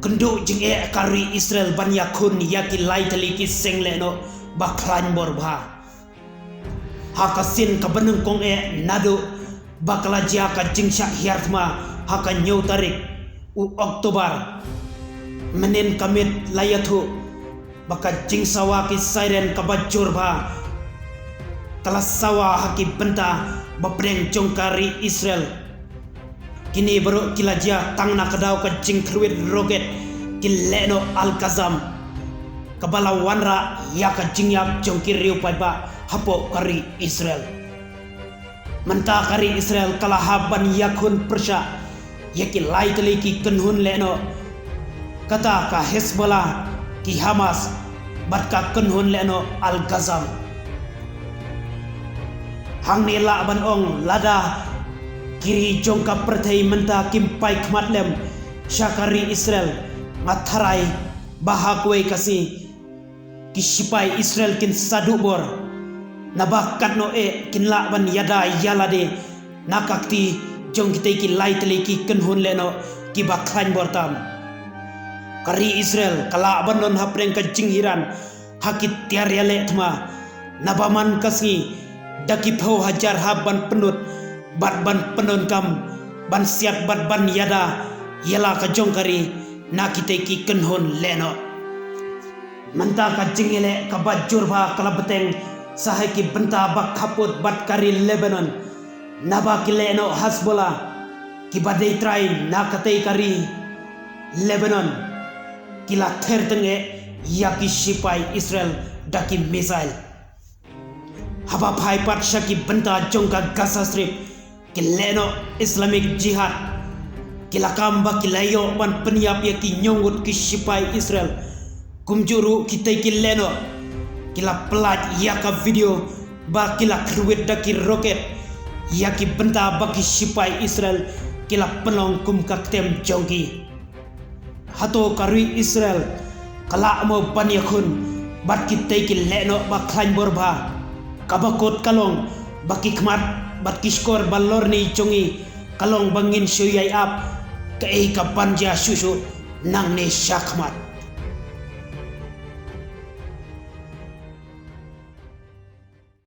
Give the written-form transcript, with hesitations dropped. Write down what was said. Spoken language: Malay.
Kendo jing kari Israel ban yakun yaki lai tali ki seng le no baklan borba. Hakasin kabeneng kong nado bakala jaka jing syak hiartma haka nyau tarik u Oktober menen kamit layatu baka jing sawa ki siren kabajur ba kalas sawa haki benta bapreng jongkari Israel. Kini baru kilajia tangna kadau ka jing kruit roget kileno al-Kazam kabala wanra yaka jingyap jongkir riu paiba hapo kari Israel. Menta kari Israel kalahaban yakun persya yaki lai teliki kenhun leno kata ka Hezbollah ki Hamas bat ka kenhun leno al-Kazam. Hang ni la ban ong lada kiri jongka pertai menta kimpai kematlem syakari Israel ngatarai bahakwe kasi kisipai Israel kin sadubor nabakat no kin lakban yada yalade nakakti jong kita ki lai teliki kenhun leno ki baklan bortam kari Israel kalakban non hapreng ka jinghiran hakit tiar yale tma nabaman kasi daki pau hajar haban penut bat ban penon kam ban siat bat ban yada yala ka jongkari na kita ki kenhun leno manta ka jingele ka bajur ba kala beteng sahe ki benta bak kaput bat kari Lebanon naba ki leno Hezbollah ki badai train na katei kari Lebanon kila tertenge yaki sipai Israel daki missile haba pai pat syaki benta jongka Gaza Strip kileno Islamic Jihad kila kamba kilayo ban peniap yaki nyongut ki sipai Israel kumjuru kita kileno kila pelat yaka video ba kila kruit daki roket yaki benta baki sipai Israel kila penong kum kaktem jongki hato karui Israel kala mo ban yakun bat kita kileno baklan borba kabakot kalong baki kmat bat kiskor balor ni chongi kalong bangin suyai ap kei kapanja susu nang ne syakmat